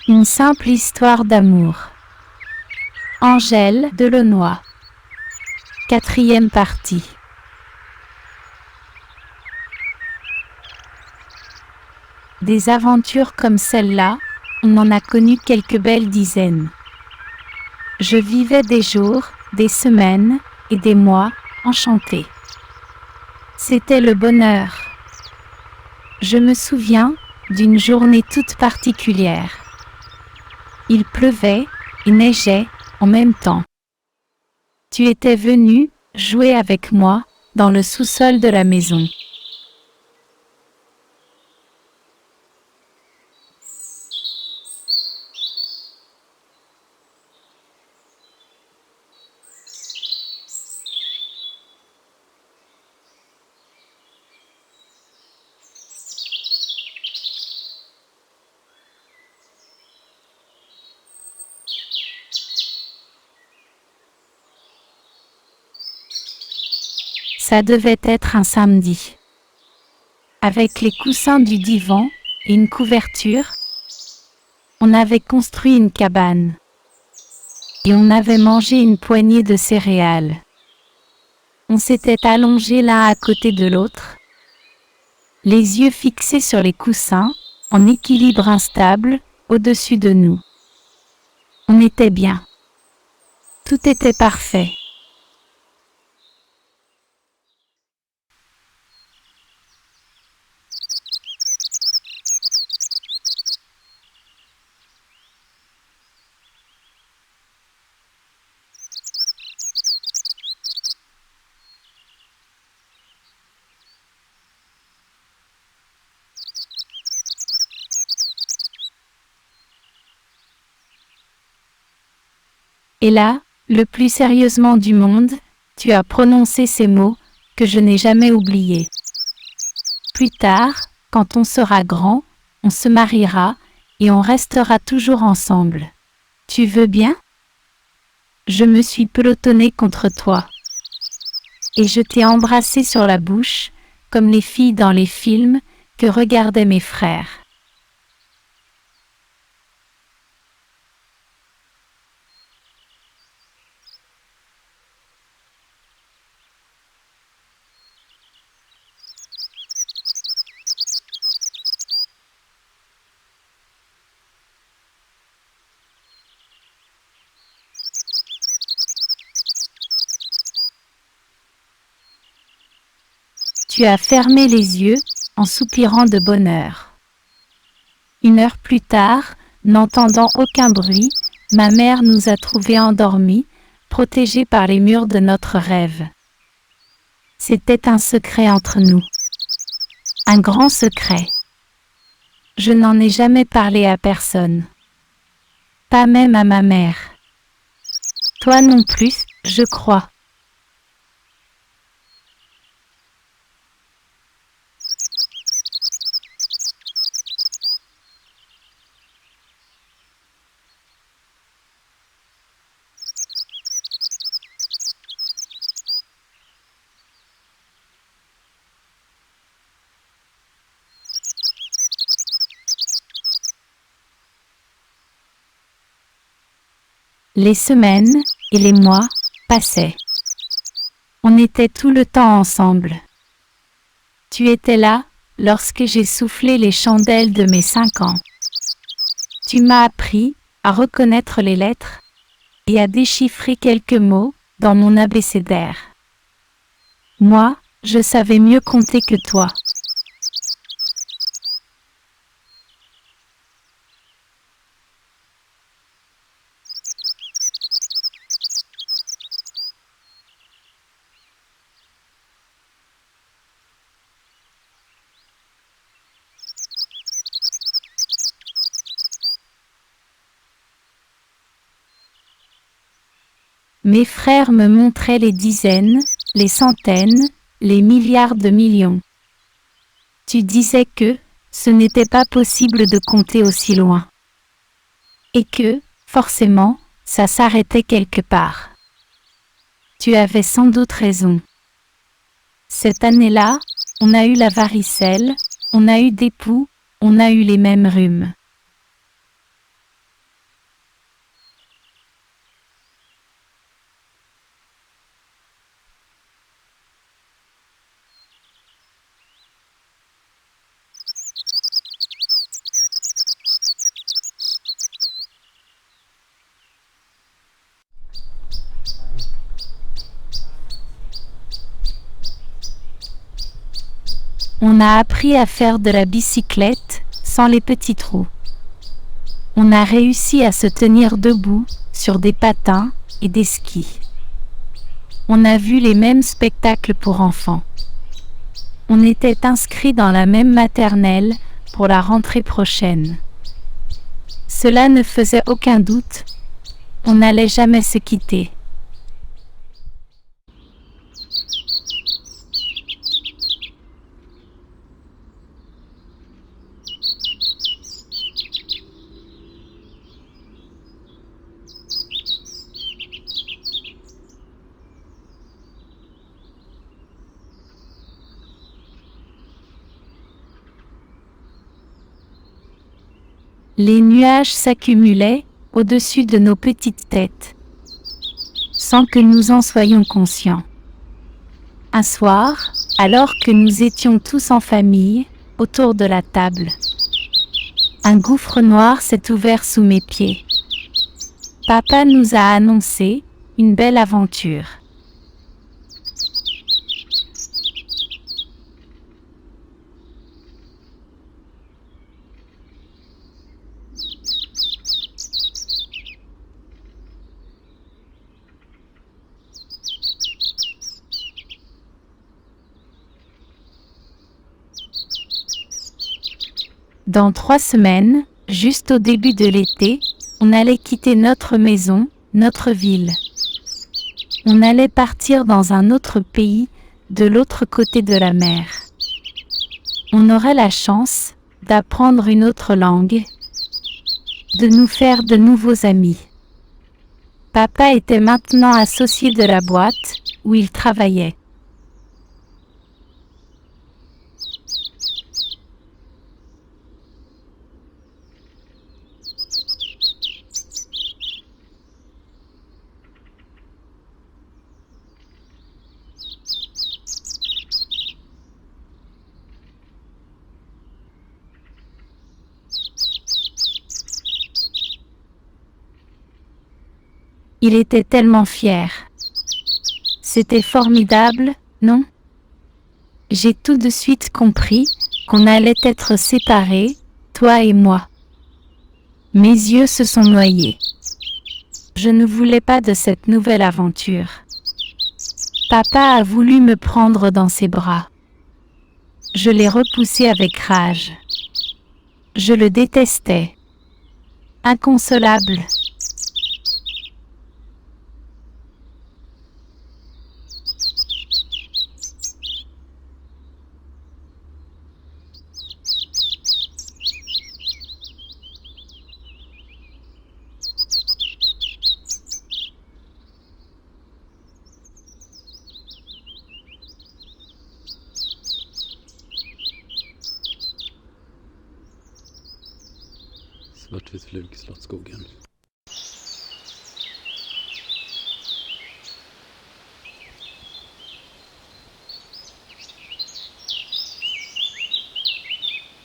Une simple histoire d'amour. Angèle Delaunoy. 4e partie. Des aventures comme celle-là, on en a connu quelques belles dizaines. Je vivais des jours, des semaines et des mois enchantés. C'était le bonheur. Je me souviens d'une journée toute particulière. Il pleuvait et neigeait en même temps. Tu étais venu jouer avec moi dans le sous-sol de la maison. Ça devait être un samedi. Avec les coussins du divan et une couverture, on avait construit une cabane. Et on avait mangé une poignée de céréales. On s'était allongés l'un à côté de l'autre, les yeux fixés sur les coussins, en équilibre instable, au-dessus de nous. On était bien. Tout était parfait. Et là, le plus sérieusement du monde, tu as prononcé ces mots que je n'ai jamais oubliés. Plus tard, quand on sera grand, on se mariera et on restera toujours ensemble. Tu veux bien ? Je me suis pelotonnée contre toi. Et je t'ai embrassé sur la bouche, comme les filles dans les films que regardaient mes frères. Tu as fermé les yeux en soupirant de bonheur. 1 heure plus tard, n'entendant aucun bruit, ma mère nous a trouvés endormis, protégés par les murs de notre rêve. C'était un secret entre nous. Un grand secret. Je n'en ai jamais parlé à personne. Pas même à ma mère. Toi non plus, je crois. Les semaines et les mois passaient. On était tout le temps ensemble. Tu étais là lorsque j'ai soufflé les chandelles de mes 5 ans. Tu m'as appris à reconnaître les lettres et à déchiffrer quelques mots dans mon abécédaire. Moi, je savais mieux compter que toi. Mes frères me montraient les dizaines, les centaines, les milliards de millions. Tu disais que ce n'était pas possible de compter aussi loin. Et que, forcément, ça s'arrêtait quelque part. Tu avais sans doute raison. Cette année-là, on a eu la varicelle, on a eu des poux, on a eu les mêmes rhumes. On a appris à faire de la bicyclette sans les petits trous. On a réussi à se tenir debout sur des patins et des skis. On a vu les mêmes spectacles pour enfants. On était inscrits dans la même maternelle pour la rentrée prochaine. Cela ne faisait aucun doute, on n'allait jamais se quitter. Les nuages s'accumulaient au-dessus de nos petites têtes, sans que nous en soyons conscients. Un soir, alors que nous étions tous en famille, autour de la table, un gouffre noir s'est ouvert sous mes pieds. Papa nous a annoncé une belle aventure. Dans 3 semaines, juste au début de l'été, on allait quitter notre maison, notre ville. On allait partir dans un autre pays, de l'autre côté de la mer. On aurait la chance d'apprendre une autre langue, de nous faire de nouveaux amis. Papa était maintenant associé de la boîte où il travaillait. Il était tellement fier. C'était formidable, non? J'ai tout de suite compris qu'on allait être séparés, toi et moi. Mes yeux se sont noyés. Je ne voulais pas de cette nouvelle aventure. Papa a voulu me prendre dans ses bras. Je l'ai repoussé avec rage. Je le détestais. Inconsolable. Svartvitt flugslott skogen.